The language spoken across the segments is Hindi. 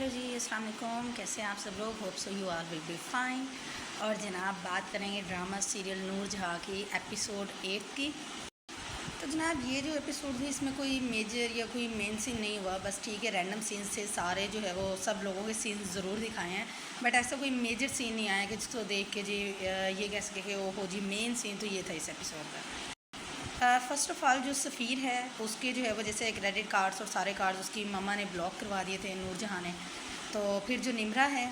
हेलो जी, अस्सलाम वालेकुम। कैसे हैं आप सब लोग? Hope so you are will be fine. और जनाब बात करेंगे ड्रामा सीरियल नूर जहाँ की एपिसोड 8 की। तो जनाब ये जो एपिसोड थी इसमें कोई मेजर या कोई मेन सीन नहीं हुआ, बस ठीक है रैंडम सीन्स थे सारे, जो है वो सब लोगों के सीन्स ज़रूर दिखाए हैं, बट ऐसा कोई मेजर सीन नहीं आया कि जिसको देख के जी ये कह सके कि वो हो जी मेन सीन तो ये था इस एपिसोड का। फ़र्स्ट ऑफ़ ऑल जो सफ़ीर है उसके जो है वो जैसे क्रेडिट कार्ड्स और सारे कार्ड्स उसकी मम्मा ने ब्लॉक करवा दिए थे नूरजहाँ ने। तो फिर जो निम्रा है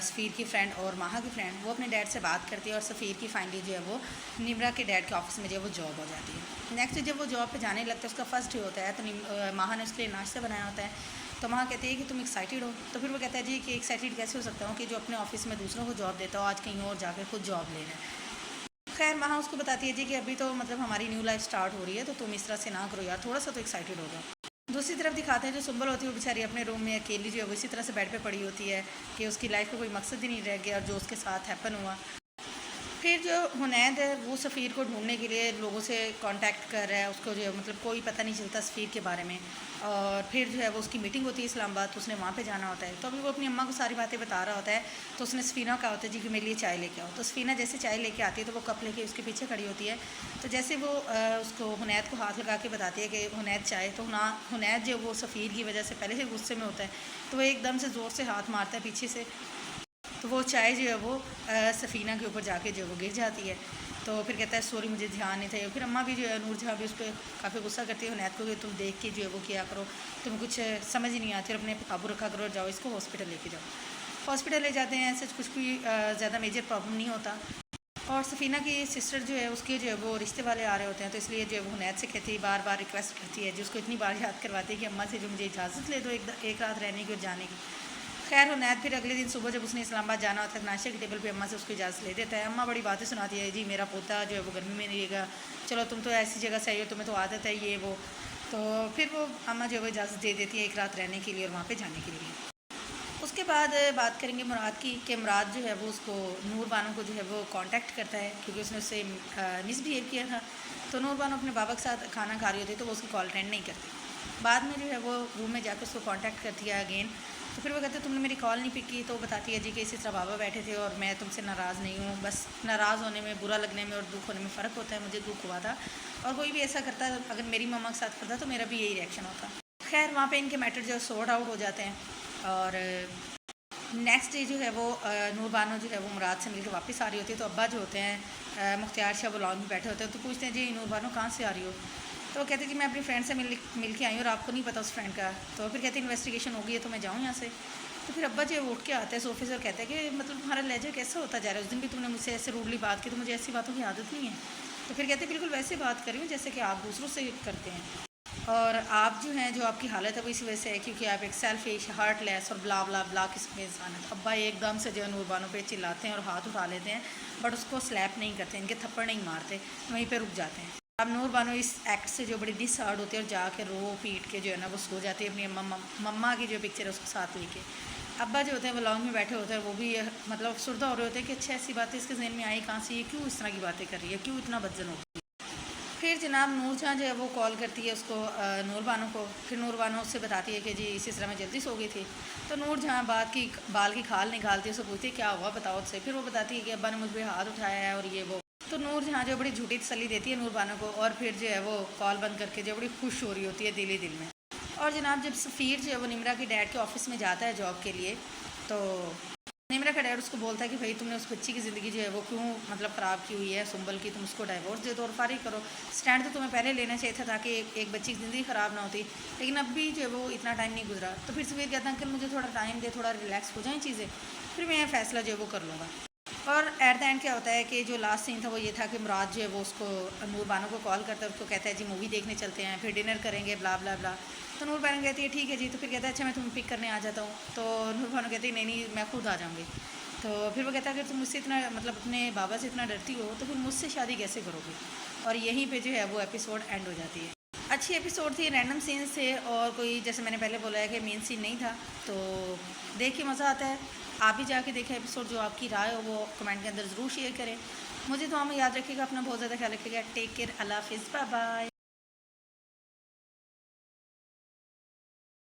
सफ़ीर की फ्रेंड और माहा की फ्रेंड, वो अपने डैड से बात करती है और सफ़ीर की फाइनली जो है वो निम्रा के डैड के ऑफिस में जो है वो जॉब हो जाती है। नेक्स्ट जब वो जॉब पे जाने लगता है उसका फर्स्ट डे होता है, तो माहा ने उसके लिए नाश्ता बनाया होता है। तो माँ कहती है कि तुम एक्साइटेड हो? तो फिर वो कहता है जी कि एक्साइटेड कैसे हो सकता हूँ कि जो अपने ऑफिस में दूसरों को जॉब देता हो आज कहीं और जाकर खुद जॉब ले रहा है। खैर वहाँ उसको बताती है जी कि अभी तो मतलब हमारी न्यू लाइफ स्टार्ट हो रही है, तो तुम इस तरह से ना करो यार, थोड़ा सा तो एक्साइटेड हो जाओ। दूसरी तरफ दिखाते हैं जो सुंबल होती है वो बेचारी अपने रूम में अकेली जो है वो इसी तरह से बेड पे पड़ी होती है कि उसकी लाइफ का कोई मकसद ही नहीं रह गया और जो उसके साथ हैपन हुआ। फिर जो हुनैद है वो सफ़ीर को ढूंढने के लिए लोगों से कांटेक्ट कर रहा है, उसको जो है मतलब कोई पता नहीं चलता सफ़ीर के बारे में। और फिर जो है वो उसकी मीटिंग होती है इस्लामाबाद, तो उसने वहाँ पे जाना होता है। तो अभी वो अपनी अम्मा को सारी बातें बता रहा होता है, तो उसने सफ़ीना कहा होता है जी कि मेरे लिए चाय लेके आओ। तो सफ़ीना जैसे चाय लेके आती है तो वो कप लेके उसके पीछे खड़ी होती है। तो जैसे वो उसको हुनैद को हाथ लगा के बताती है कि हुनैद चाय, तो हुनैद जो वो सफ़ीर की वजह से पहले से गुस्से में होता है, तो वो एकदम से ज़ोर से हाथ मारता है पीछे से। तो वो चाय जो है वो सफ़ीना के ऊपर जाके जो है वो गिर जाती है। तो फिर कहता है सॉरी मुझे ध्यान नहीं था। फिर अम्मा भी जो है नूरजहाँ भी उस पर काफ़ी गुस्सा करती है हुनैद को कि तुम देख के जो है वो किया करो, तुम्हें कुछ समझ ही नहीं आती और अपने पे काबू रखा करो और जाओ इसको हॉस्पिटल लेके जाओ। हॉस्पिटल ले जाते हैं, ऐसे कुछ भी ज़्यादा मेजर प्रॉब्लम नहीं होता। और सफ़ीना की सिस्टर जो है उसके जो है वो रिश्ते वाले आ रहे होते हैं, तो इसलिए जो है वो हुनैद से कहती है, बार बार रिक्वेस्ट करती है, जिसको इतनी बार याद करवाती है कि अम्मा से जो मुझे इजाज़त ले दो एक रात रहने की और जाने की। खैर हुनैद फिर अगले दिन सुबह जब उसने इस्लामाबाद जाना होता है नाश्ते की टेबल पे अम्मा से उसको इजाज़त ले देता है। अम्मा बड़ी बातें सुनाती है, जी मेरा पोता जो है वो गर्मी में नहीं रहेगा, चलो तुम तो ऐसी जगह से आई हो, तुम्हें तो आदत है ये वो। तो फिर वो अम्मा जो है वो इजाज़त दे देती है एक रात रहने के लिए और वहाँ पर जाने के लिए। उसके बाद बात करेंगे मुराद की कि मुराद जो है वो उसको नूर बानो को जो है वो कांटेक्ट करता है क्योंकि उसने उससे मिसबिहेव किया था। तो नूर बानो अपने बाबा के साथ खाना खा रही होती है तो वो उसकी कॉल अटेंड नहीं करती। बाद में जो है वो रूम में जाकर उसको कांटेक्ट करती है अगेन। तो फिर वो कहते हैं तुमने मेरी कॉल नहीं पिक की, तो बताती है जी कि इसी तरह बाबा बैठे थे और मैं तुमसे नाराज़ नहीं हूँ, बस नाराज़ होने में, बुरा लगने में और दुख होने में फ़र्क होता है, मुझे दुख हुआ था और कोई भी ऐसा करता अगर मेरी मम्मा के साथ करता तो मेरा भी यही रिएक्शन होता। खैर वहाँ पे इनके मैटर जो सॉर्ट आउट हो जाते हैं और नेक्स्ट डे जो है वो नूर बानो जो है वो मुराद से मिलकर वापस आ रही होती है। तो अब्बा जो होते हैं मुख्तियार शाह वो लॉन्च में बैठे होते हैं, तो पूछते हैं जी नूर बानो कहाँ से आ रही हो? तो वो कहते हैं कि मैं अपनी फ्रेंड से मिल के आई हूँ और आपको नहीं पता उस फ्रेंड का। तो फिर कहते हैं इन्वेस्टिगेशन हो गई है तो मैं जाऊँ यहाँ से। तो फिर अब्बा जो उठ के आते हैं सोफे से और कहते हैं कि मतलब तुम्हारा लहजा कैसा होता जा रहा है, उस दिन भी तुमने मुझसे ऐसे रूडली बात की, तो मुझे ऐसी बातों की आदत नहीं है। तो फिर कहते हैं बिल्कुल वैसे बात कर रही हूँ जैसे कि आप दूसरों से करते हैं और आप जो हैं जो आपकी हालत है वो इसी वजह से है क्योंकि आप एक सेल्फिश हार्टलेस और ब्ला ब्ला ब्ला किस्म के इंसान है। तो अब्बा एकदम से जो है नूरबानो पे चिल्लाते हैं और हाथ उठा लेते हैं, बट उसको स्लैप नहीं करते, इनके थप्पड़ नहीं मारते, वहीं पे रुक जाते हैं। अब नूरबानो इस एक्ट से जो बड़ी डिसहार्ड होती है और जाके रो पीट के जो है ना वो सो जाती है अपनी मम्मा की जो पिक्चर है उसको साथ लेके। अब्बा जो होते हैं वो लॉन्ग में बैठे होते हैं, वो भी मतलब अफसुर्दा हो रहे होते हैं कि अच्छा ऐसी बातें इसके जहन में आई कहाँ से, ये क्यों इस तरह की बातें कर रही है, क्यों इतना बदजन होती है। फिर जनाब नूरजहाँ जो है वो कॉल करती है उसको नूर बानो को। फिर नूर बानो उससे बताती है कि जी इसी तरह मैं जल्दी सो गई थी। तो नूरजहाँ बाल की खाल निकालती है, उससे पूछती है क्या हुआ बताओ उससे। फिर वो बताती है कि अब्बा ने मुझ पर हाथ उठाया है और ये वो। तो नूरजहाँ जो बड़ी झूठी तसल्ली देती है नूर बानो को और फिर जो है वो कॉल बंद करके जो बड़ी खुश हो रही होती है दिल ही दिल में। और जनाब जब सफ़ीर जो है वो निम्रा के डैड के ऑफिस में जाता है जॉब के लिए, तो निम्रा का डैड उसको बोलता है कि भाई तुमने उस बच्ची की ज़िंदगी जो है वो क्यों मतलब ख़राब की हुई है सुंबल की, तुम उसको डाइवोर्स दे दो और फारिग करो। स्टैंड तो तुम्हें पहले लेना चाहिए था ताकि एक बच्ची की ज़िंदगी ख़राब ना होती, लेकिन अब भी जो है वो इतना टाइम नहीं गुजरा। तो फिर सफ़ीर कहता है अंकल मुझे थोड़ा टाइम दे, थोड़ा रिलैक्स हो जाएँ चीज़ें, फिर मैं फ़ैसला जो है वो कर लूँगा। और एट द एंड क्या होता है कि जो लास्ट सीन था वो ये था कि मुराद जो है वो उसको नूर बानो को कॉल करता है, उसको कहता है जी मूवी देखने चलते हैं, फिर डिनर करेंगे ब्ला ब्ला ब्ला। तो नूर बानो कहती है ठीक है जी। तो फिर कहता है अच्छा मैं तुम्हें पिक करने आ जाता हूँ। तो नूर बानो कहती है नहीं नहीं मैं खुद आ जाऊँगी। तो फिर वो कहता है अगर तुम मुझसे इतना मतलब अपने बाबा से इतना डरती हो तो फिर मुझसे शादी कैसे करोगे। और यहीं पे जो है वो एपिसोड एंड हो जाती है। अच्छी एपिसोड थी, रैंडम सीन्स थे और कोई जैसे मैंने पहले बोला है कि मेन सीन नहीं था, तो देख के मज़ा आता है। आप भी जाके देखें एपिसोड, जो आपकी राय हो वो कमेंट के अंदर ज़रूर शेयर करें। मुझे तो हमें याद रखिएगा, अपना बहुत ज़्यादा ख्याल रखिएगा। टेक केयर, अल्लाह हाफिज़, बाय बाय।